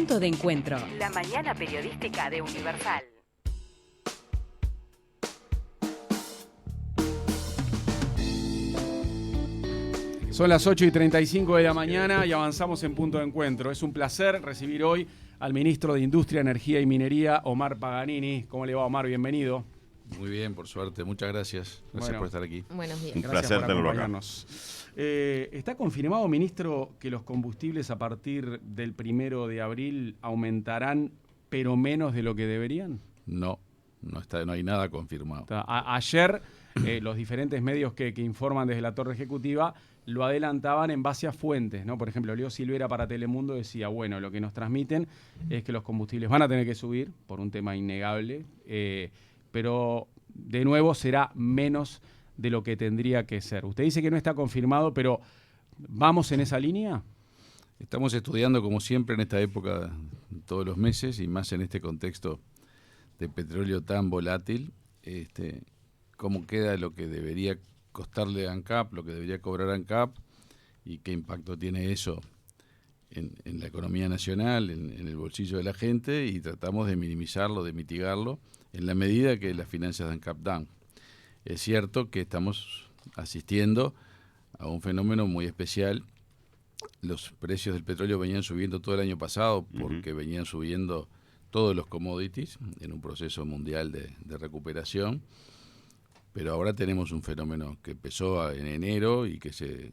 Punto de Encuentro. La mañana periodística de Universal. Son las 8:35 de la mañana y avanzamos en Punto de Encuentro. Es un placer recibir hoy al ministro de Industria, Energía y Minería, Omar Paganini. ¿Cómo le va, Omar? Bienvenido. Muy bien, por suerte. Muchas gracias. Gracias por estar aquí. Buenos días. Un Gracias placer por tenerlo acá. acompañarnos. ¿Está confirmado, ministro, que los combustibles a partir del 1 de abril aumentarán, pero menos de lo que deberían? No hay nada confirmado. Ayer los diferentes medios que informan desde la Torre Ejecutiva lo adelantaban en base a fuentes, ¿no? Por ejemplo, Leo Silvera para Telemundo decía, bueno, lo que nos transmiten es que los combustibles van a tener que subir por un tema innegable, pero de nuevo será menos de lo que tendría que ser. Usted dice que no está confirmado, pero ¿vamos en esa línea? Estamos estudiando, como siempre, en esta época, todos los meses, y más en este contexto de petróleo tan volátil, cómo queda lo que debería costarle a ANCAP, lo que debería cobrar ANCAP, y qué impacto tiene eso en la economía nacional, en el bolsillo de la gente, y tratamos de minimizarlo, de mitigarlo, en la medida que las finanzas de ANCAP dan. Es cierto que estamos asistiendo a un fenómeno muy especial. Los precios del petróleo venían subiendo todo el año pasado porque venían subiendo todos los commodities en un proceso mundial de recuperación, pero ahora tenemos un fenómeno que empezó en enero y que se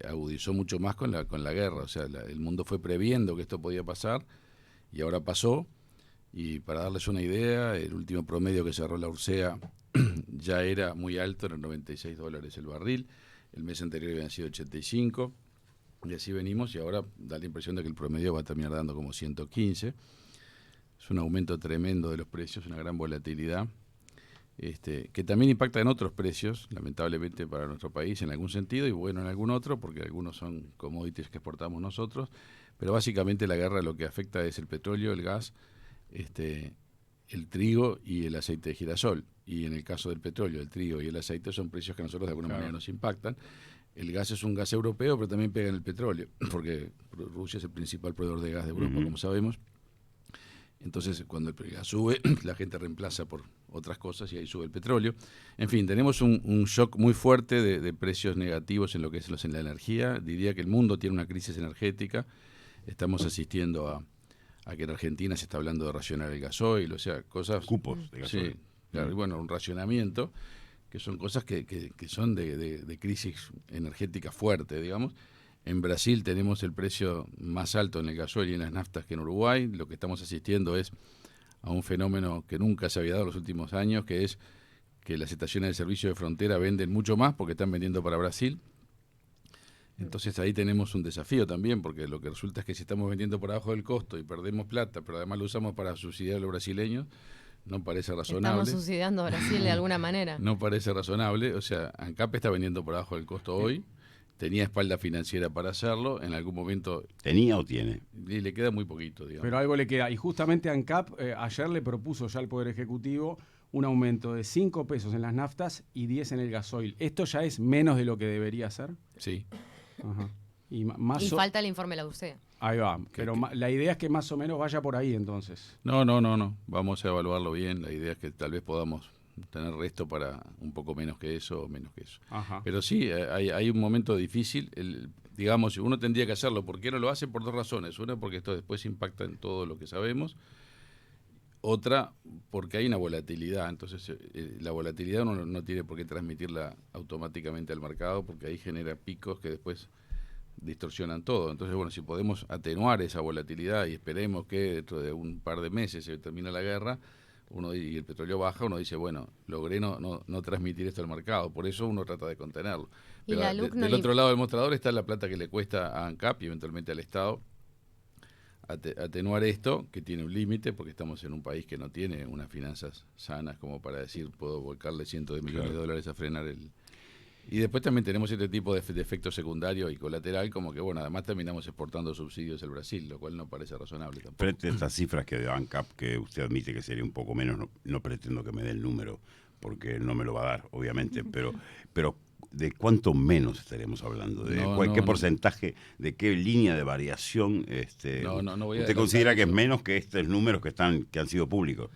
agudizó mucho más con la guerra. O sea, el mundo fue previendo que esto podía pasar y ahora pasó. Y para darles una idea, el último promedio que cerró la URSEA ya era muy alto, eran $96 el barril. El mes anterior habían sido 85, y así venimos, y ahora da la impresión de que el promedio va a terminar dando como 115. Es un aumento tremendo de los precios, una gran volatilidad, que también impacta en otros precios, lamentablemente para nuestro país en algún sentido, y bueno en algún otro, porque algunos son commodities que exportamos nosotros, pero básicamente la guerra lo que afecta es el petróleo, el gas, el trigo y el aceite de girasol. Y en el caso del petróleo, el trigo y el aceite son precios que a nosotros de alguna manera nos impactan. El gas es un gas europeo, pero también pega en el petróleo, porque Rusia es el principal proveedor de gas de Europa, como sabemos. Entonces, cuando el gas sube, la gente reemplaza por otras cosas y ahí sube el petróleo. En fin, tenemos un shock muy fuerte de precios negativos en lo que es en la energía. Diría que el mundo tiene una crisis energética. Estamos asistiendo a que en Argentina se está hablando de racionar el gasoil, o sea, cosas... Cupos de gasoil. Sí, claro, y bueno, un racionamiento, que son cosas que son de crisis energética fuerte, digamos. En Brasil tenemos el precio más alto en el gasoil y en las naftas que en Uruguay. Lo que estamos asistiendo es a un fenómeno que nunca se había dado en los últimos años, que es que las estaciones de servicio de frontera venden mucho más porque están vendiendo para Brasil. Entonces ahí tenemos un desafío también, porque lo que resulta es que si estamos vendiendo por abajo del costo y perdemos plata, pero además lo usamos para subsidiar a los brasileños, no parece razonable. Estamos subsidiando a Brasil de alguna manera. No parece razonable. O sea, ANCAP está vendiendo por abajo del costo hoy, tenía espalda financiera para hacerlo, en algún momento... ¿Tenía o tiene? Y le queda muy poquito, digamos. Pero algo le queda. Y justamente ANCAP ayer le propuso ya al Poder Ejecutivo un aumento de 5 pesos en las naftas y 10 en el gasoil. ¿Esto ya es menos de lo que debería ser? Sí. Ajá. Y falta el informe de la URSEA. Ahí va, pero la idea es que más o menos vaya por ahí entonces. No. Vamos a evaluarlo bien. La idea es que tal vez podamos tener resto para un poco menos que eso o menos que eso. Ajá. Pero sí, hay un momento difícil. Digamos, uno tendría que hacerlo. ¿Por qué no lo hace? Por dos razones. Una, porque esto después impacta en todo lo que sabemos. Otra, porque hay una volatilidad. Entonces, la volatilidad uno no tiene por qué transmitirla automáticamente al mercado, porque ahí genera picos que después distorsionan todo. Entonces, bueno, si podemos atenuar esa volatilidad y esperemos que dentro de un par de meses se termina la guerra y el petróleo baja, uno dice, bueno, logré no transmitir esto al mercado. Por eso uno trata de contenerlo. Pero del otro lado del mostrador está la plata que le cuesta a ANCAP y eventualmente al Estado atenuar esto, que tiene un límite, porque estamos en un país que no tiene unas finanzas sanas como para decir, puedo volcarle cientos de millones de dólares a frenar el... Y después también tenemos este tipo de efecto secundario y colateral, como que, bueno, además terminamos exportando subsidios al Brasil, lo cual no parece razonable tampoco. Frente a estas cifras que da ANCAP, que usted admite que sería un poco menos, no pretendo que me dé el número, porque no me lo va a dar, obviamente, pero ¿de cuánto menos estaremos hablando? ¿De qué porcentaje, de qué línea de variación voy a usted considera que es menos que estos números que han sido públicos?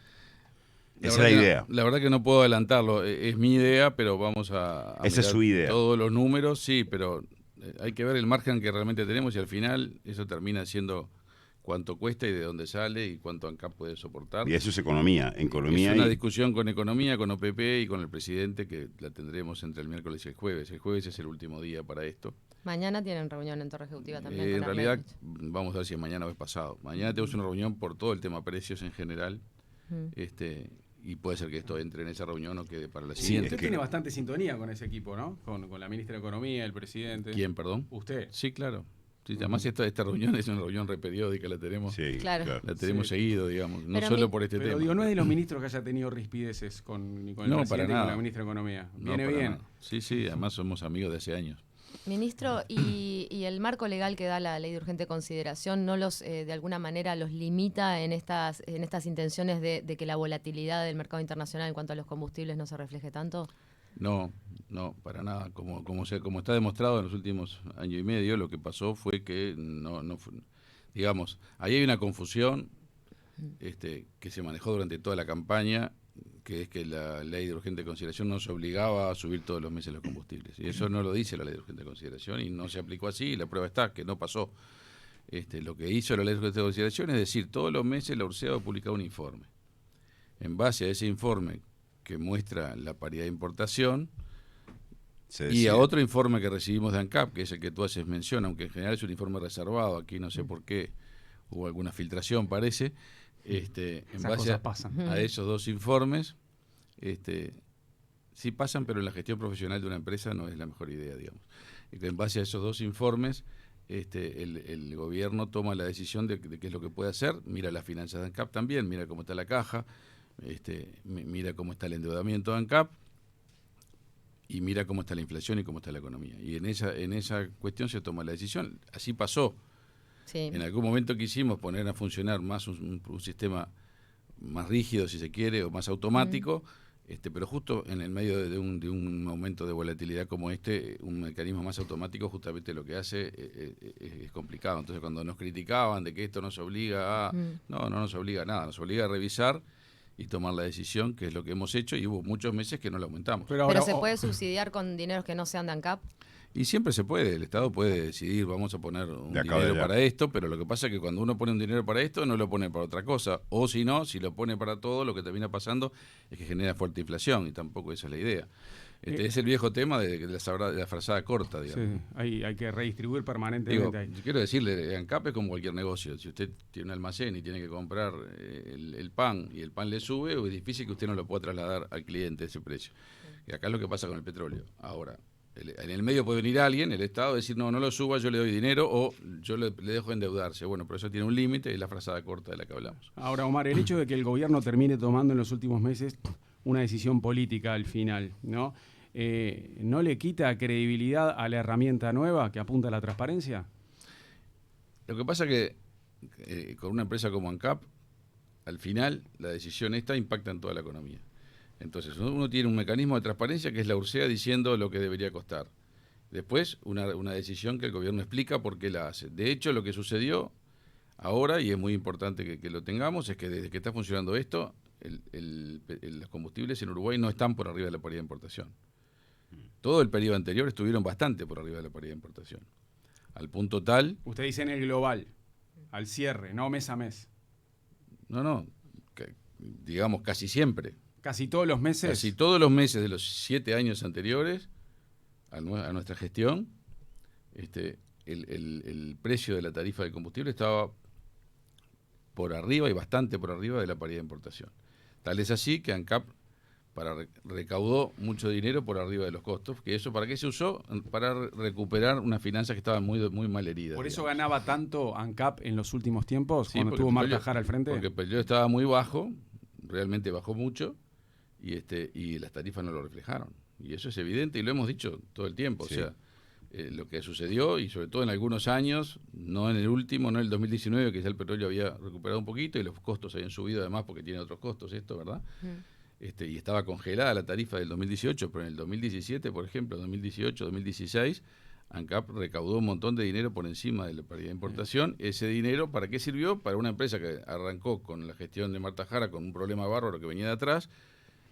Esa es la idea. La verdad que no puedo adelantarlo. Es mi idea, pero vamos a Esa es su idea. Todos los números, sí, pero hay que ver el margen que realmente tenemos y al final eso termina siendo cuánto cuesta y de dónde sale y cuánto ANCAP puede soportar. Y eso es economía. Es una discusión con economía, con OPP y con el presidente que la tendremos entre el miércoles y el jueves. El jueves es el último día para esto. Mañana tienen reunión en Torre Ejecutiva también. En realidad, vamos a ver si es mañana o es pasado. Mañana tenemos una reunión por todo el tema precios en general. Y puede ser que esto entre en esa reunión o quede para la siguiente. Usted tiene bastante sintonía con ese equipo, ¿no? Con la ministra de Economía, el presidente. ¿Quién, perdón? Usted. Sí, claro. Sí, además esta reunión es una reunión reperiódica, la tenemos, la tenemos seguido, digamos, no solo por este tema. Digo, no es de los ministros que haya tenido rispideces ni con el presidente ni con la ministra de Economía. Viene bien. Nada. Sí, además somos amigos de hace años. Ministro, ¿y el marco legal que da la ley de urgente consideración no los, de alguna manera, los limita en estas intenciones de que la volatilidad del mercado internacional en cuanto a los combustibles no se refleje tanto? No, para nada. Como está demostrado en los últimos año y medio, lo que pasó fue que digamos, ahí hay una confusión que se manejó durante toda la campaña, que es que la ley de urgente consideración nos obligaba a subir todos los meses los combustibles. Y eso no lo dice la ley de urgente consideración y no se aplicó así, y la prueba está, que no pasó. Lo que hizo la ley de urgente consideración es decir, todos los meses la URSEA va a publicar un informe. En base a ese informe que muestra la paridad de importación y a otro informe que recibimos de ANCAP, que es el que tú haces mención, aunque en general es un informe reservado, aquí no sé por qué hubo alguna filtración, parece. En base a esos dos informes, sí pasan, pero en la gestión profesional de una empresa no es la mejor idea, digamos. En base a esos dos informes, el gobierno toma la decisión de qué es lo que puede hacer, mira las finanzas de ANCAP también, mira cómo está la caja, mira cómo está el endeudamiento de ANCAP y mira cómo está la inflación y cómo está la economía. Y en esa cuestión se toma la decisión. Así pasó. Sí. En algún momento quisimos poner a funcionar más un sistema más rígido, si se quiere, o más automático, pero justo en el medio de un aumento de volatilidad como un mecanismo más automático justamente lo que hace es complicado. Entonces cuando nos criticaban de que esto nos obliga a... No nos obliga a nada, nos obliga a revisar y tomar la decisión, que es lo que hemos hecho, y hubo muchos meses que no lo aumentamos. ¿Pero se puede subsidiar con dineros que no sean de ANCAP? Y siempre se puede, el Estado puede decidir, vamos a poner un dinero para esto, pero lo que pasa es que cuando uno pone un dinero para esto, no lo pone para otra cosa. O si no, si lo pone para todo, lo que termina pasando es que genera fuerte inflación, y tampoco esa es la idea. Es el viejo tema de la frazada corta, digamos. Sí, hay que redistribuir permanentemente. Yo quiero decirle, ANCAP es como cualquier negocio. Si usted tiene un almacén y tiene que comprar el pan, y el pan le sube, es difícil que usted no lo pueda trasladar al cliente ese precio. Y acá es lo que pasa con el petróleo. Ahora, en el medio puede venir alguien, el Estado, decir, no lo suba, yo le doy dinero, o yo le dejo endeudarse. Bueno, pero eso tiene un límite, es la frazada corta de la que hablamos. Ahora, Omar, el hecho de que el gobierno termine tomando en los últimos meses una decisión política al final, ¿no? ¿No le quita credibilidad a la herramienta nueva que apunta a la transparencia? Lo que pasa es que con una empresa como ANCAP, al final la decisión esta impacta en toda la economía. Entonces uno tiene un mecanismo de transparencia que es la URSEA diciendo lo que debería costar. Después una decisión que el gobierno explica por qué la hace. De hecho, lo que sucedió ahora, y es muy importante que lo tengamos, es que desde que está funcionando esto, los combustibles en Uruguay no están por arriba de la paridad de importación. Todo el periodo anterior estuvieron bastante por arriba de la paridad de importación. Al punto tal... Usted dice en el global, al cierre, no mes a mes. No, digamos casi siempre. ¿Casi todos los meses? Casi todos los meses de los 7 años anteriores a nuestra gestión, el precio de la tarifa del combustible estaba por arriba y bastante por arriba de la paridad de importación. Tal es así que ANCAP recaudó mucho dinero por arriba de los costos, que eso ¿para qué se usó? Para recuperar unas finanzas que estaban muy mal heridas. ¿Por eso ganaba tanto ANCAP en los últimos tiempos, cuando tuvo Marta Jara al frente? Porque el petróleo estaba muy bajo, realmente bajó mucho, y las tarifas no lo reflejaron. Y eso es evidente y lo hemos dicho todo el tiempo. Sí. O sea, lo que sucedió, y sobre todo en algunos años, no en el último, no en el 2019, que ya el petróleo había recuperado un poquito y los costos habían subido además porque tiene otros costos esto, ¿verdad? y estaba congelada la tarifa del 2018, pero en el 2017, por ejemplo, 2018, 2016, ANCAP recaudó un montón de dinero por encima de la paridad de importación. Ese dinero, ¿para qué sirvió? Para una empresa que arrancó con la gestión de Marta Jara con un problema bárbaro que venía de atrás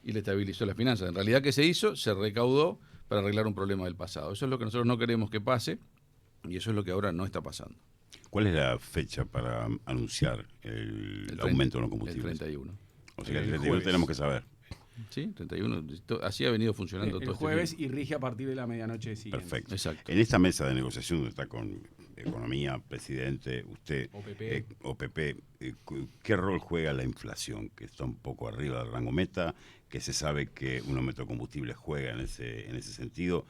y le estabilizó las finanzas. En realidad, ¿qué se hizo? Se recaudó para arreglar un problema del pasado. Eso es lo que nosotros no queremos que pase y eso es lo que ahora no está pasando. ¿Cuál es la fecha para anunciar el aumento de los combustibles? El 31. O sea que el El 31 jueves. tenemos que saber. Sí, 31. Así ha venido funcionando El todo jueves este y rige a partir de la medianoche siguiente. Perfecto. Exacto. En esta mesa de negociación donde está con Economía, presidente, usted, OPP. OPP, ¿qué rol juega la inflación? Que está un poco arriba del rango meta, que se sabe que un aumento de combustible juega en ese sentido.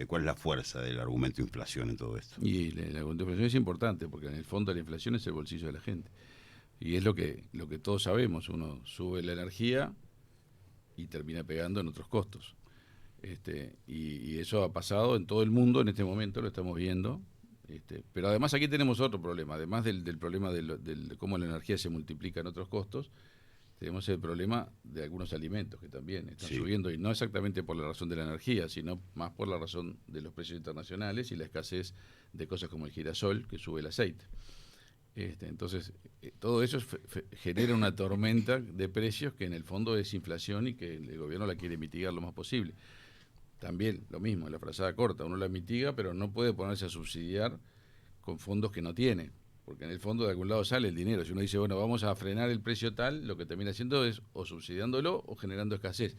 ¿Cuál es la fuerza del argumento de inflación en todo esto? Y la inflación es importante porque en el fondo la inflación es el bolsillo de la gente. Y es lo que todos sabemos. Uno sube la energía y termina pegando en otros costos. Y eso ha pasado en todo el mundo en este momento, lo estamos viendo. Pero además aquí tenemos otro problema. Además del problema de cómo la energía se multiplica en otros costos, tenemos el problema de algunos alimentos que también están subiendo, y no exactamente por la razón de la energía, sino más por la razón de los precios internacionales y la escasez de cosas como el girasol, que sube el aceite. Entonces, todo eso genera una tormenta de precios que en el fondo es inflación y que el gobierno la quiere mitigar lo más posible. También lo mismo, la frazada corta, uno la mitiga, pero no puede ponerse a subsidiar con fondos que no tiene, porque en el fondo de algún lado sale el dinero. Si uno dice, bueno, vamos a frenar el precio tal, lo que termina haciendo es o subsidiándolo o generando escasez.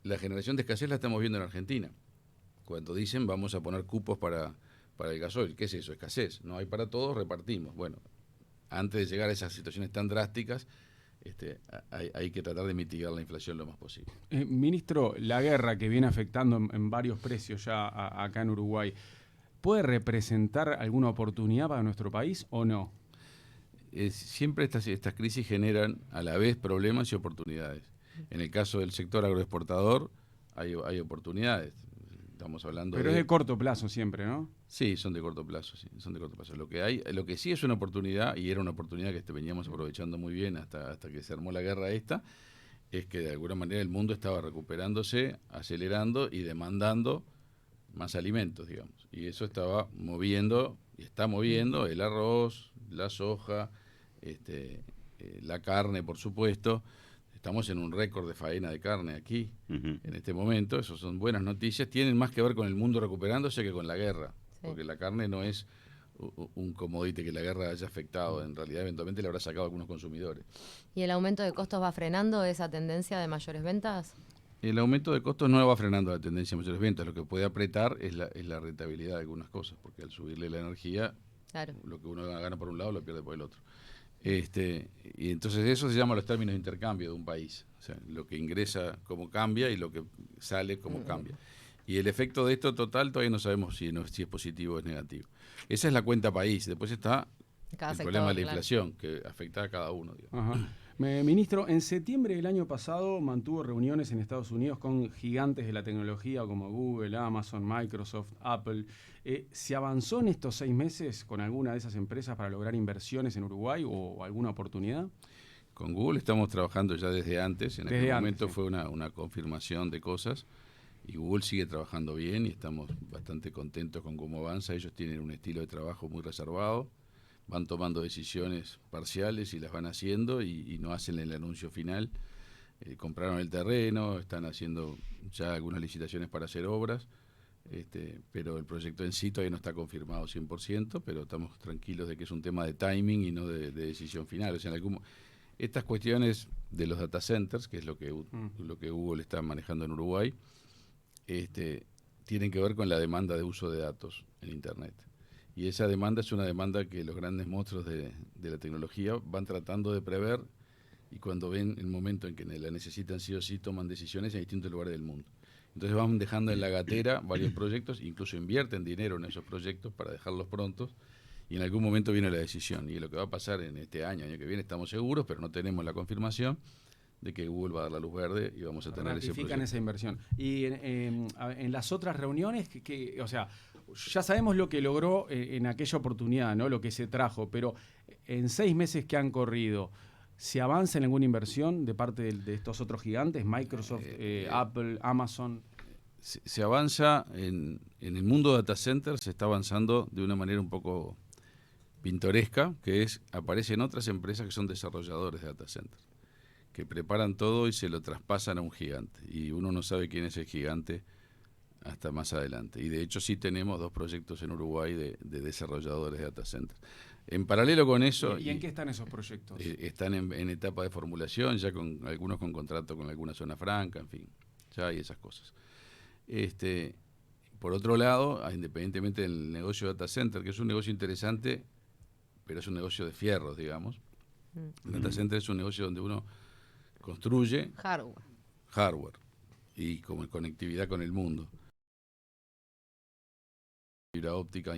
La generación de escasez la estamos viendo en Argentina. Cuando dicen, vamos a poner cupos para el gasoil, ¿qué es eso? Escasez. No hay para todos, repartimos. Bueno, antes de llegar a esas situaciones tan drásticas, hay que tratar de mitigar la inflación lo más posible. Ministro, la guerra que viene afectando en varios precios ya acá en Uruguay, ¿puede representar alguna oportunidad para nuestro país o no? Siempre estas crisis generan a la vez problemas y oportunidades. En el caso del sector agroexportador hay oportunidades. Estamos hablando Pero es de corto plazo siempre, ¿no? Sí, son de corto plazo, sí, son de corto plazo. Lo que sí es una oportunidad, y era una oportunidad que veníamos aprovechando muy bien hasta que se armó la guerra esta, es que de alguna manera el mundo estaba recuperándose, acelerando y demandando más alimentos, digamos. Y eso estaba moviendo, y está moviendo el arroz, la soja, la carne, por supuesto. Estamos en un récord de faena de carne aquí, en este momento. Eso son buenas noticias. Tienen más que ver con el mundo recuperándose que con la guerra. Sí. Porque la carne no es un commodity que la guerra haya afectado. En realidad, eventualmente le habrá sacado a algunos consumidores. ¿Y el aumento de costos va frenando esa tendencia de mayores ventas? El aumento de costos no va frenando la tendencia de mayores ventas. Lo que puede apretar es la rentabilidad de algunas cosas. Porque al subirle la energía, claro, lo que uno gana por un lado lo pierde por el otro. Y entonces eso se llama los términos de intercambio de un país, o sea, lo que ingresa como cambia y lo que sale como cambia. Y el efecto de esto total todavía no sabemos si es positivo o es negativo. Esa es la cuenta país. Después está el problema de la inflación, que afecta a cada uno. Ajá. Ministro, en septiembre del año pasado mantuvo reuniones en Estados Unidos con gigantes de la tecnología como Google, Amazon, Microsoft, Apple. ¿Se avanzó en estos 6 meses con alguna de esas empresas para lograr inversiones en Uruguay o alguna oportunidad? Con Google estamos trabajando ya desde antes. En aquel momento sí. Fue una confirmación de cosas y Google sigue trabajando bien y estamos bastante contentos con cómo avanza. Ellos tienen un estilo de trabajo muy reservado. Van tomando decisiones parciales y las van haciendo y no hacen el anuncio final. Compraron el terreno, están haciendo ya algunas licitaciones para hacer obras, pero el proyecto en sí todavía no está confirmado 100%, pero estamos tranquilos de que es un tema de timing y no de decisión final. O sea, estas cuestiones de los data centers, que es lo que Google está manejando en Uruguay, tienen que ver con la demanda de uso de datos en Internet. Y esa demanda es una demanda que los grandes monstruos de la tecnología van tratando de prever y cuando ven el momento en que la necesitan sí o sí toman decisiones en distintos lugares del mundo. Entonces van dejando en la gatera varios proyectos, incluso invierten dinero en esos proyectos para dejarlos prontos y en algún momento viene la decisión. Y lo que va a pasar en este año que viene estamos seguros, pero no tenemos la confirmación de que Google va a dar la luz verde y vamos a tener ese proyecto. Esa inversión. Y en las otras reuniones, o sea, ya sabemos lo que logró en aquella oportunidad, ¿no? Lo que se trajo, pero en 6 meses que han corrido, ¿Se avanza en alguna inversión de parte de estos otros gigantes? Microsoft, Apple, Amazon. Se avanza en el mundo data center, se está avanzando de una manera un poco pintoresca, que es, aparecen otras empresas que son desarrolladores de data center, que preparan todo y se lo traspasan a un gigante, y uno no sabe quién es el gigante hasta más adelante. Y de hecho sí tenemos 2 proyectos en Uruguay de desarrolladores de data center. En paralelo con eso... ¿Y en qué están esos proyectos? Están en etapa de formulación, ya con algunos con contrato con alguna zona franca, en fin, ya hay esas cosas. Por otro lado, independientemente del negocio de data center, que es un negocio interesante, pero es un negocio de fierros, digamos. El data center es un negocio donde uno construye hardware y como conectividad con el mundo. Fibra óptica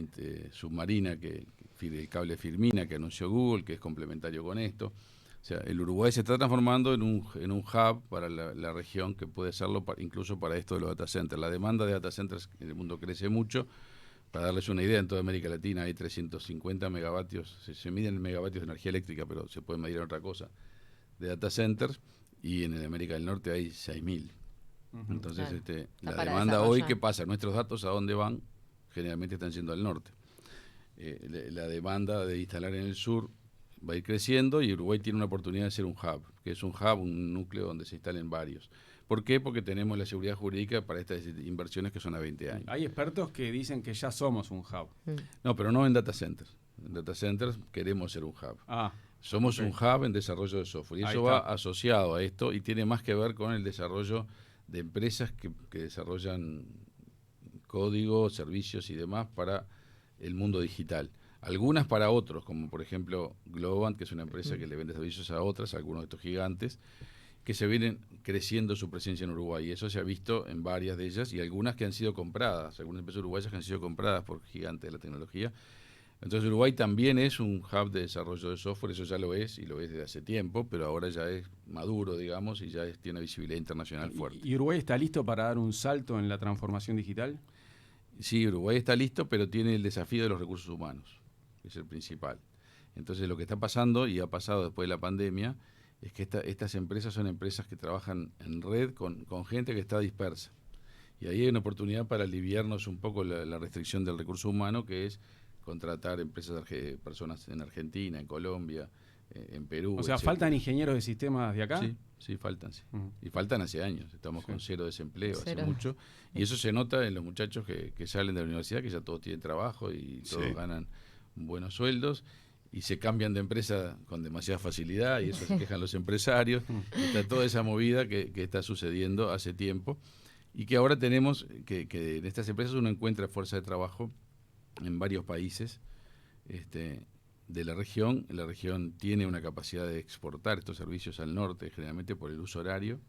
submarina, el cable Firmina que anunció Google, que es complementario con esto. O sea, el Uruguay se está transformando en un hub para la región, que puede serlo incluso para esto de los data centers. La demanda de data centers en el mundo crece mucho. Para darles una idea, en toda América Latina hay 350 megavatios, se miden en megavatios de energía eléctrica, pero se puede medir en otra cosa, de data centers, y en América del Norte hay 6.000. Entonces, claro. la demanda hoy, ¿qué pasa? Nuestros datos, ¿a dónde van? Generalmente están yendo al norte. La demanda de instalar en el sur va a ir creciendo, y Uruguay tiene una oportunidad de ser un hub, que es un hub, un núcleo donde se instalen varios. ¿Por qué? Porque tenemos la seguridad jurídica para estas inversiones que son a 20 años. Hay expertos que dicen que ya somos un hub. No, pero no en data centers. En data centers queremos ser un hub. Somos un hub en desarrollo de software. Y eso va asociado a esto y tiene más que ver con el desarrollo de empresas que desarrollan código, servicios y demás para el mundo digital. Algunas para otros, como por ejemplo Globant, que es una empresa que le vende servicios a otras, a algunos de estos gigantes, que se vienen creciendo su presencia en Uruguay. Y eso se ha visto en varias de ellas, y algunas que han sido compradas, algunas empresas uruguayas que han sido compradas por gigantes de la tecnología. Entonces Uruguay también es un hub de desarrollo de software, eso ya lo es, y lo es desde hace tiempo, pero ahora ya es maduro, digamos, y ya tiene visibilidad internacional fuerte. ¿Y Uruguay está listo para dar un salto en la transformación digital? Sí, Uruguay está listo, pero tiene el desafío de los recursos humanos, que es el principal. Entonces lo que está pasando, y ha pasado después de la pandemia, es que estas empresas son empresas que trabajan en red con gente que está dispersa. Y ahí hay una oportunidad para aliviarnos un poco la restricción del recurso humano, que es contratar personas en Argentina, en Colombia, en Perú. O sea, etcétera. ¿faltan ingenieros de sistemas de acá? Sí, faltan, sí. Y faltan hace años. Estamos con 0 desempleo, hace Cero. mucho. Y eso se nota en los muchachos que salen de la universidad, que ya todos tienen trabajo y todos ganan buenos sueldos, y se cambian de empresa con demasiada facilidad, y eso se quejan los empresarios. Está toda esa movida que está sucediendo hace tiempo, y que ahora tenemos que en estas empresas uno encuentra fuerza de trabajo en varios países de la región. La región tiene una capacidad de exportar estos servicios al norte, generalmente por el uso horario,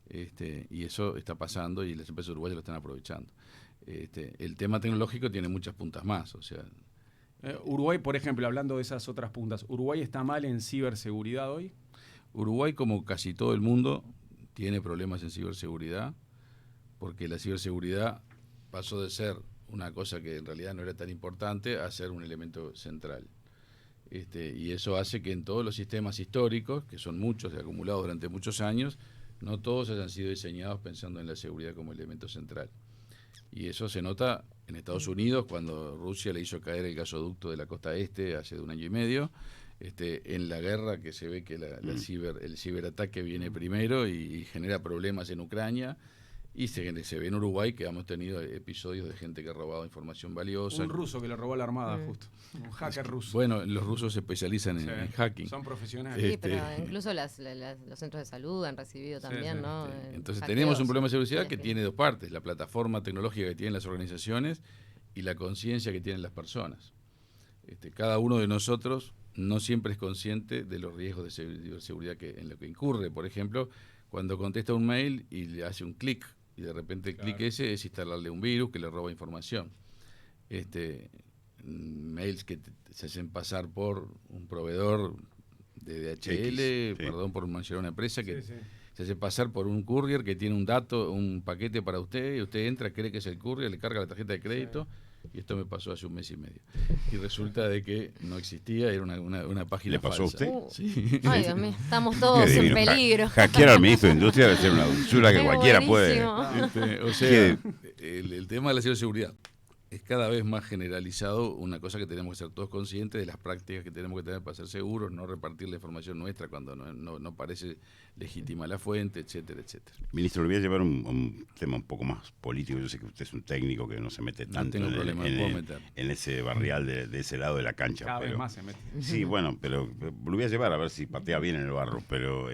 y eso está pasando, y las empresas uruguayas lo están aprovechando. El tema tecnológico tiene muchas puntas más, o sea... Uruguay, por ejemplo, hablando de esas otras puntas, ¿Uruguay está mal en ciberseguridad hoy? Uruguay, como casi todo el mundo, tiene problemas en ciberseguridad, porque la ciberseguridad pasó de ser una cosa que en realidad no era tan importante a ser un elemento central. Y eso hace que en todos los sistemas históricos, que son muchos y acumulados durante muchos años, no todos hayan sido diseñados pensando en la seguridad como elemento central. Y eso se nota en Estados Unidos, cuando Rusia le hizo caer el gasoducto de la costa este hace 1 año y medio, en la guerra, que se ve que el ciberataque viene primero y genera problemas en Ucrania, y se ve en Uruguay que hemos tenido episodios de gente que ha robado información valiosa. Un ruso que le robó la armada, justo. Un hacker ruso. Bueno, los rusos se especializan en hacking. Son profesionales. Sí, pero incluso los centros de salud han recibido también, ¿no? Entonces hackeos. tenemos un problema de seguridad que tiene 2 partes: la plataforma tecnológica que tienen las organizaciones y la conciencia que tienen las personas. Cada uno de nosotros no siempre es consciente de los riesgos de ciberseguridad en lo que incurre. Por ejemplo, cuando contesta un mail y le hace un clic, y de repente el clic ese es instalarle un virus que le roba información. Mails que se hacen pasar por un proveedor de DHL, perdón por mencionar una empresa, que se hace pasar por un courier que tiene un paquete para usted, y usted entra, cree que es el courier, le carga la tarjeta de crédito, Y esto me pasó hace un mes y medio. Y resulta de que no existía, era una página ¿Le pasó falsa. a usted? Sí. Ay, Dios mío, estamos todos Qué en divino. peligro. Hackear al ministro de Industria debe ser una dulzura que Es cualquiera buenísimo. O sea, el tema de la ciberseguridad es cada vez más generalizado, una cosa que tenemos que ser todos conscientes de las prácticas que tenemos que tener para ser seguros, no repartir la información nuestra cuando no parece legítima la fuente, etcétera, etcétera. Ministro, le voy a llevar un tema un poco más político. Yo sé que usted es un técnico que no se mete No tanto tengo problema, me puedo meter. en ese barrial de ese lado de la cancha. Cada vez pero- más se mete. Sí, bueno, pero lo voy a llevar a ver si patea bien en el barro. Pero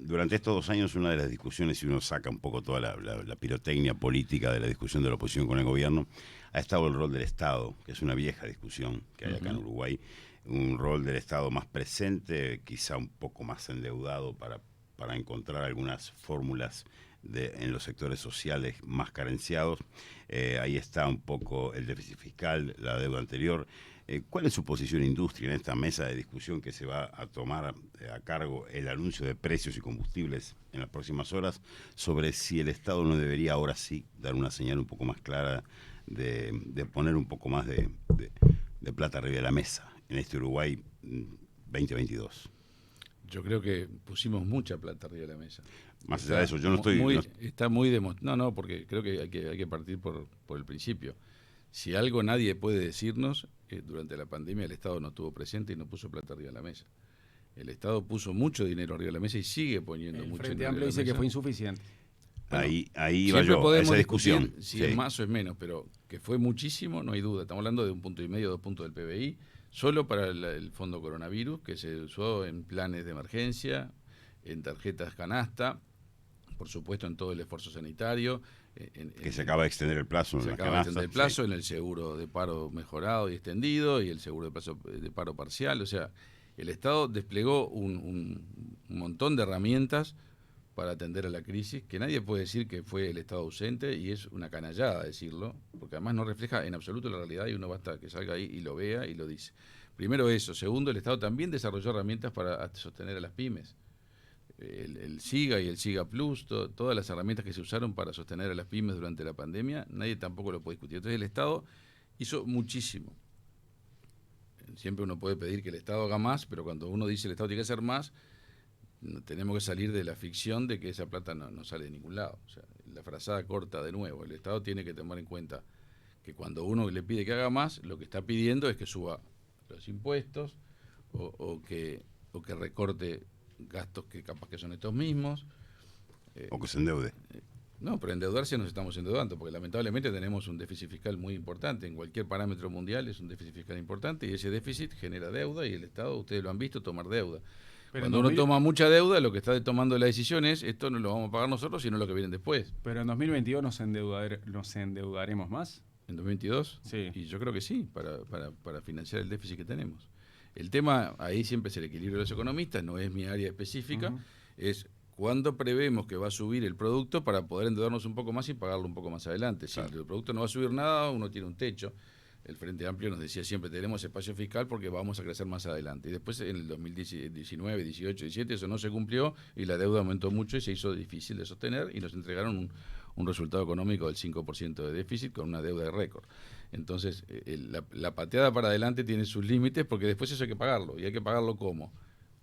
durante estos 2 años, una de las discusiones, si uno saca un poco toda la pirotecnia política de la discusión de la oposición con el gobierno, ha estado el rol del Estado, que es una vieja discusión que hay acá en Uruguay. Un rol del Estado más presente, quizá un poco más endeudado para encontrar algunas fórmulas en los sectores sociales más carenciados. Ahí está un poco el déficit fiscal, la deuda anterior. ¿Cuál es su posición industria en esta mesa de discusión que se va a tomar a cargo el anuncio de precios y combustibles en las próximas horas, sobre si el Estado no debería ahora sí dar una señal un poco más clara de poner un poco más de plata arriba de la mesa en este Uruguay 2022? Yo creo que pusimos mucha plata arriba de la mesa. Más allá de eso, yo no estoy... Está muy demostrado. No, porque creo que hay que partir por el principio. Si algo nadie puede decirnos, durante la pandemia el Estado no estuvo presente y no puso plata arriba de la mesa. El Estado puso mucho dinero arriba de la mesa y sigue poniendo El mucho Frente dinero Amplio arriba de dice la que mesa. fue insuficiente. Bueno, ahí iba siempre yo, a podemos esa discutir discusión. si Sí. es más o es menos, pero que fue muchísimo, no hay duda. Estamos hablando de 1,5 2 puntos del PBI, solo para el fondo coronavirus, que se usó en planes de emergencia, en tarjetas canasta, por supuesto en todo el esfuerzo sanitario. Que se acaba de extender el plazo en Se las acaba de extender el canastas, plazo en el seguro de paro mejorado y extendido y el seguro de paro parcial. O sea, el Estado desplegó un montón de herramientas para atender a la crisis, que nadie puede decir que fue el Estado ausente, y es una canallada decirlo, porque además no refleja en absoluto la realidad y uno basta que salga ahí y lo vea y lo dice. Primero eso. Segundo, el Estado también desarrolló herramientas para sostener a las pymes. El SIGA y el SIGA Plus, todas las herramientas que se usaron para sostener a las pymes durante la pandemia, nadie tampoco lo puede discutir. Entonces el Estado hizo muchísimo. Siempre uno puede pedir que el Estado haga más, pero cuando uno dice el Estado tiene que hacer más, tenemos que salir de la ficción de que esa plata no sale de ningún lado. O sea, la frazada corta de nuevo. El Estado tiene que tomar en cuenta que cuando uno le pide que haga más, lo que está pidiendo es que suba los impuestos o que recorte gastos que capaz que son estos mismos. O que se endeude. No, pero endeudarse nos estamos endeudando, porque lamentablemente tenemos un déficit fiscal muy importante. En cualquier parámetro mundial es un déficit fiscal importante y ese déficit genera deuda y el Estado, ustedes lo han visto, tomar deuda. Pero Cuando uno toma mucha deuda, lo que está tomando la decisión es, esto no lo vamos a pagar nosotros, sino lo que viene después. Pero en 2022 nos endeudaremos más. ¿En 2022? Sí. Y yo creo que sí, para financiar el déficit que tenemos. El tema, ahí siempre es el equilibrio de los economistas, no es mi área específica, es cuándo prevemos que va a subir el producto para poder endeudarnos un poco más y pagarlo un poco más adelante. Claro. Si el producto no va a subir nada, uno tiene un techo. El Frente Amplio nos decía siempre, tenemos espacio fiscal porque vamos a crecer más adelante. Y después en el 2019, 18, 17, eso no se cumplió y la deuda aumentó mucho y se hizo difícil de sostener y nos entregaron un resultado económico del 5% de déficit con una deuda de récord. Entonces, la pateada para adelante tiene sus límites porque después eso hay que pagarlo. ¿Y hay que pagarlo cómo?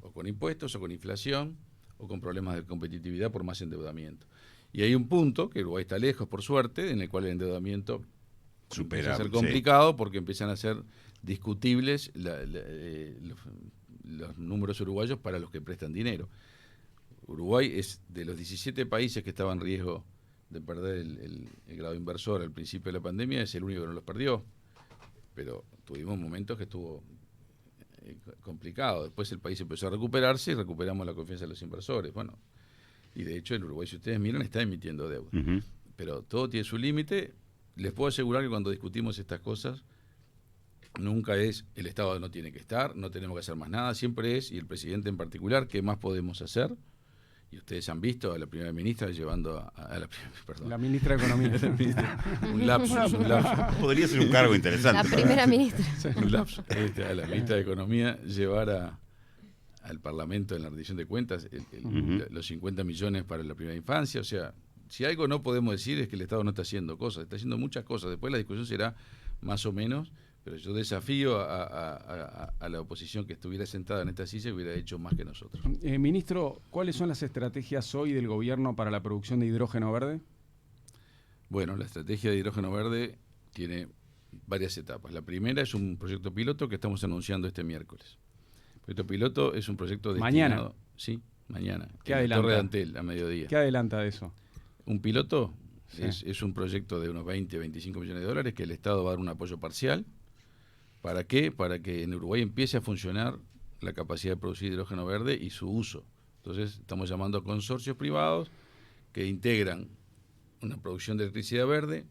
O con impuestos, o con inflación, o con problemas de competitividad por más endeudamiento. Y hay un punto, que Uruguay está lejos por suerte, en el cual el endeudamiento empieza a ser complicado porque empiezan a ser discutibles los números uruguayos para los que prestan dinero. Uruguay es de los 17 países que estaban en riesgo de perder el grado inversor al principio de la pandemia, es el único que no los perdió. Pero tuvimos momentos que estuvo complicado. Después el país empezó a recuperarse y recuperamos la confianza de los inversores. Bueno, y de hecho el Uruguay, si ustedes miran, está emitiendo deuda. Pero todo tiene su límite. Les puedo asegurar que cuando discutimos estas cosas, nunca es el Estado no tiene que estar, no tenemos que hacer más nada, siempre es, y el presidente en particular, ¿qué más podemos hacer? Y ustedes han visto a la primera ministra llevando la ministra de Economía. un lapsus. Podría ser un cargo interesante. La primera ministra. Un lapsus. A la ministra de Economía llevar al Parlamento en la rendición de cuentas los 50 millones para la primera infancia, o sea, si algo no podemos decir es que el Estado no está haciendo cosas, está haciendo muchas cosas. Después la discusión será más o menos, pero yo desafío a la oposición que estuviera sentada en esta silla y hubiera hecho más que nosotros. Ministro, ¿cuáles son las estrategias hoy del gobierno para la producción de hidrógeno verde? Bueno, la estrategia de hidrógeno verde tiene varias etapas. La primera es un proyecto piloto que estamos anunciando este miércoles. El proyecto piloto es un proyecto destinado... ¿Mañana? Sí, mañana. ¿Qué en adelanta? Torre de Antel, a mediodía. ¿Qué adelanta de eso? Un piloto Sí. es un proyecto de unos 20, 25 millones de dólares que el Estado va a dar un apoyo parcial. ¿Para qué? Para que en Uruguay empiece a funcionar la capacidad de producir hidrógeno verde y su uso. Entonces estamos llamando a consorcios privados que integran una producción de electricidad verde,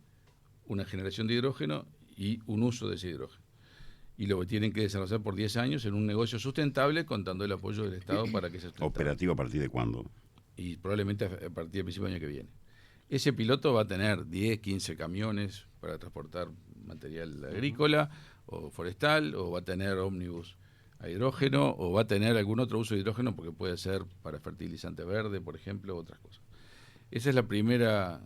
una generación de hidrógeno y un uso de ese hidrógeno. Y lo tienen que desarrollar por 10 años en un negocio sustentable, contando el apoyo del Estado para que sea sustentable. ¿Operativo a partir de cuándo? Y probablemente a partir del principio del año que viene. Ese piloto va a tener 10, 15 camiones para transportar material agrícola o forestal, o va a tener ómnibus a hidrógeno, o va a tener algún otro uso de hidrógeno, porque puede ser para fertilizante verde, por ejemplo, otras cosas. Esa es la primera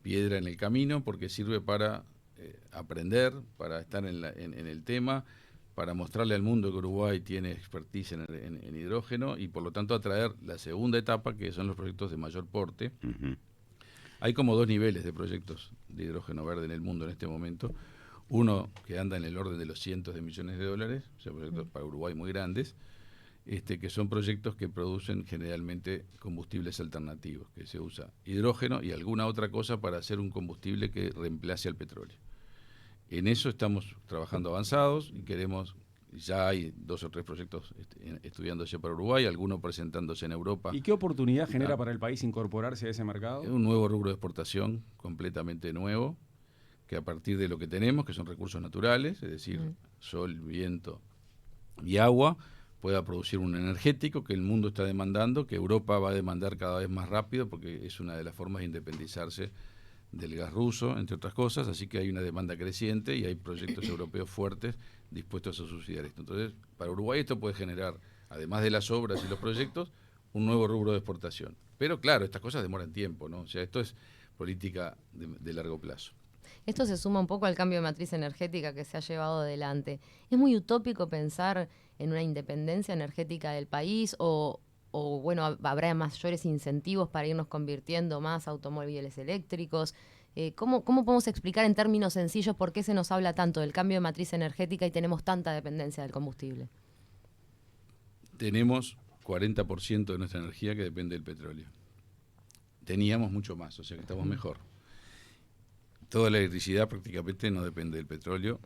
piedra en el camino, porque sirve para aprender, para estar en el tema, para mostrarle al mundo que Uruguay tiene expertise en hidrógeno y por lo tanto atraer la segunda etapa, que son los proyectos de mayor porte. Ujú. Hay como 2 niveles de proyectos de hidrógeno verde en el mundo en este momento. Uno que anda en el orden de los cientos de millones de dólares, o sea, proyectos para Uruguay muy grandes, que son proyectos que producen generalmente combustibles alternativos, que se usa hidrógeno y alguna otra cosa para hacer un combustible que reemplace al petróleo. En eso estamos trabajando avanzados y queremos, ya hay 2 o 3 proyectos estudiándose para Uruguay, algunos presentándose en Europa. ¿Y qué oportunidad genera para el país incorporarse a ese mercado? Es un nuevo rubro de exportación, completamente nuevo, que a partir de lo que tenemos, que son recursos naturales, es decir, sol, viento y agua, pueda producir un energético que el mundo está demandando, que Europa va a demandar cada vez más rápido, porque es una de las formas de independizarse del gas ruso, entre otras cosas, así que hay una demanda creciente y hay proyectos europeos fuertes dispuestos a subsidiar esto. Entonces, para Uruguay esto puede generar, además de las obras y los proyectos, un nuevo rubro de exportación. Pero claro, estas cosas demoran tiempo, ¿no? O sea, esto es política de largo plazo. Esto se suma un poco al cambio de matriz energética que se ha llevado adelante. ¿Es muy utópico pensar en una independencia energética del país o bueno, habrá mayores incentivos para irnos convirtiendo más a automóviles eléctricos? ¿Cómo podemos explicar en términos sencillos por qué se nos habla tanto del cambio de matriz energética y tenemos tanta dependencia del combustible? Tenemos 40% de nuestra energía que depende del petróleo. Teníamos mucho más, o sea que estamos mejor. Toda la electricidad prácticamente no depende del petróleo.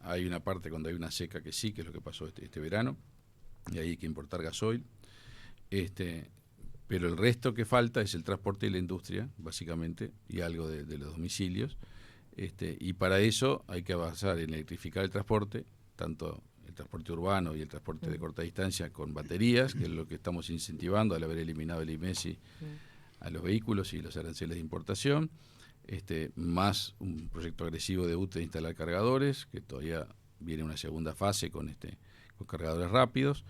Hay una parte cuando hay una seca que sí, que es lo que pasó este verano, y ahí hay que importar gasoil. Pero el resto que falta es el transporte y la industria, básicamente, y algo de los domicilios. Y para eso hay que avanzar en electrificar el transporte, tanto el transporte urbano y el transporte de corta distancia con baterías, que es lo que estamos incentivando al haber eliminado el IMESI a los vehículos y los aranceles de importación. Más un proyecto agresivo de UTE de instalar cargadores, que todavía viene una segunda fase con cargadores rápidos,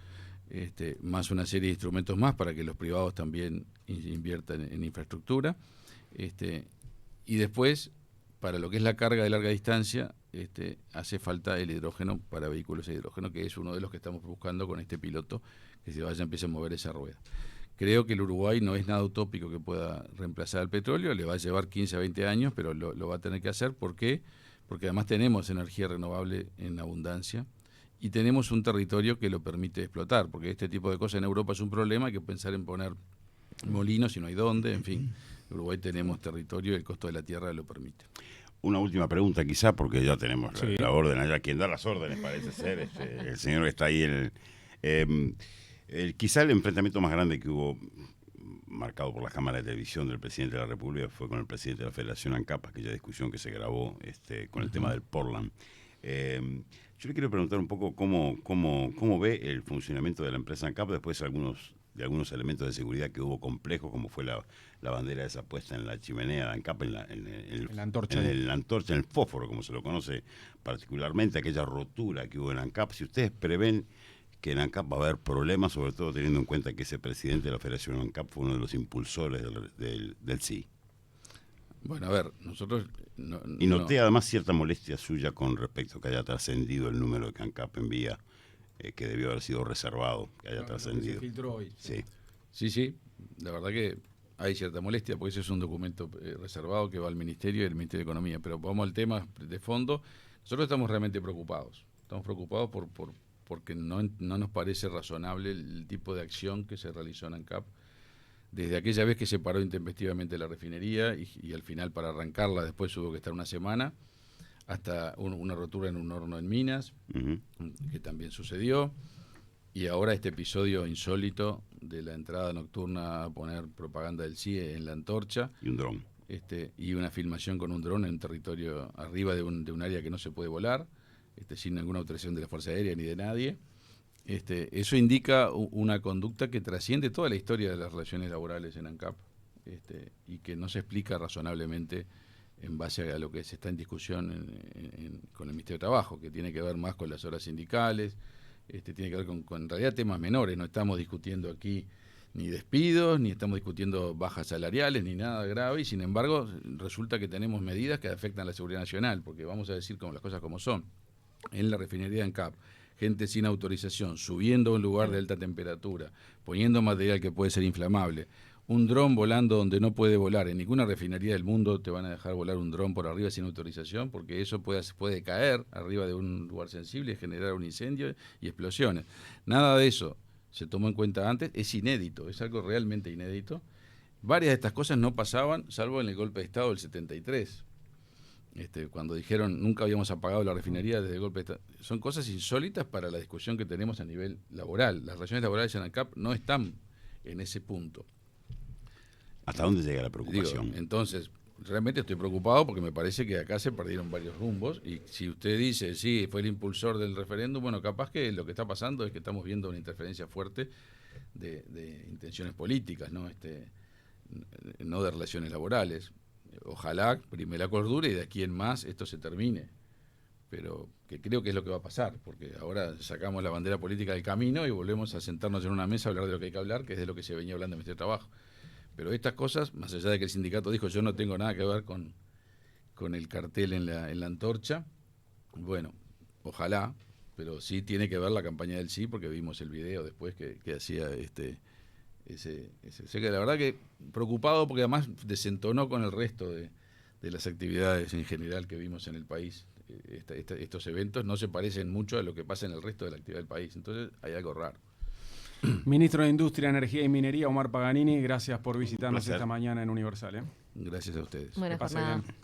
más una serie de instrumentos más para que los privados también inviertan en infraestructura, y después, para lo que es la carga de larga distancia, hace falta el hidrógeno para vehículos de hidrógeno, que es uno de los que estamos buscando con este piloto, que se vaya, empiece a mover esa rueda. Creo que el Uruguay no es nada utópico que pueda reemplazar al petróleo, le va a llevar 15 a 20 años, pero lo va a tener que hacer. ¿Por qué? Porque además tenemos energía renovable en abundancia y tenemos un territorio que lo permite explotar, porque este tipo de cosas en Europa es un problema, hay que pensar en poner molinos y no hay dónde, en fin. En Uruguay tenemos territorio y el costo de la tierra lo permite. Una última pregunta quizá, porque ya tenemos Sí. la orden allá, quien da las órdenes parece ser, el señor que está ahí quizá el enfrentamiento más grande que hubo, marcado por la Cámara de Televisión del presidente de la República, fue con el presidente de la Federación ANCAP, aquella discusión que se grabó con el tema del Portland. Yo le quiero preguntar un poco cómo ve el funcionamiento de la empresa ANCAP después de algunos elementos de seguridad que hubo complejos, como fue la bandera esa puesta en la chimenea de ANCAP, en la antorcha, en el fósforo, como se lo conoce particularmente, aquella rotura que hubo en ANCAP. Si ustedes prevén que en ANCAP va a haber problemas, sobre todo teniendo en cuenta que ese presidente de la Federación ANCAP fue uno de los impulsores del sí. Bueno, a ver, nosotros... Y noté además cierta molestia suya con respecto a que haya trascendido el número que ANCAP envía, que debió haber sido reservado, que haya trascendido. Se filtró hoy. Sí. Sí, la verdad que hay cierta molestia porque ese es un documento reservado que va al Ministerio y al Ministerio de Economía. Pero vamos al tema de fondo. Nosotros estamos realmente preocupados. Estamos preocupados porque no nos parece razonable el tipo de acción que se realizó en ANCAP. Desde aquella vez que se paró intempestivamente la refinería y al final para arrancarla después hubo que estar una semana, hasta una rotura en un horno en Minas, que también sucedió. Y ahora este episodio insólito de la entrada nocturna a poner propaganda del CIE en la antorcha. Y un dron. Y una filmación con un dron en un territorio arriba de un área que no se puede volar, sin ninguna autorización de la Fuerza Aérea ni de nadie. Eso indica una conducta que trasciende toda la historia de las relaciones laborales en ANCAP y que no se explica razonablemente en base a lo que se está en discusión con el Ministerio de Trabajo, que tiene que ver más con las horas sindicales. Tiene que ver con en realidad temas menores. No estamos discutiendo aquí ni despidos, ni estamos discutiendo bajas salariales, ni nada grave, y sin embargo resulta que tenemos medidas que afectan a la seguridad nacional, porque vamos a decir como las cosas como son. En la refinería de ANCAP, gente sin autorización, subiendo a un lugar de alta temperatura, poniendo material que puede ser inflamable, un dron volando donde no puede volar. En ninguna refinería del mundo te van a dejar volar un dron por arriba sin autorización, porque eso puede caer arriba de un lugar sensible y generar un incendio y explosiones. Nada de eso se tomó en cuenta antes, es inédito, es algo realmente inédito. Varias de estas cosas no pasaban, salvo en el golpe de Estado del 73. Cuando dijeron nunca habíamos apagado la refinería desde el golpe de Estado. Son cosas insólitas para la discusión que tenemos a nivel laboral. Las relaciones laborales en ANCAP no están en ese punto. ¿Hasta dónde llega la preocupación? Entonces, realmente estoy preocupado porque me parece que acá se perdieron varios rumbos y si usted dice, sí, fue el impulsor del referéndum, bueno, capaz que lo que está pasando es que estamos viendo una interferencia fuerte de intenciones políticas, no de relaciones laborales. Ojalá prime la cordura y de aquí en más esto se termine, pero que creo que es lo que va a pasar, porque ahora sacamos la bandera política del camino y volvemos a sentarnos en una mesa a hablar de lo que hay que hablar, que es de lo que se venía hablando en el Ministerio de Trabajo. Pero estas cosas, más allá de que el sindicato dijo yo no tengo nada que ver con el cartel en la antorcha, bueno, ojalá, pero sí tiene que ver la campaña del sí, porque vimos el video después que hacía sé que la verdad que preocupado porque además desentonó con el resto de las actividades en general que vimos en el país. Estos eventos no se parecen mucho a lo que pasa en el resto de la actividad del país, entonces hay algo raro. Ministro de Industria, Energía y Minería, Omar Paganini, gracias por visitarnos esta mañana en Universal. Gracias a ustedes. Buena Que pase jornada. bien.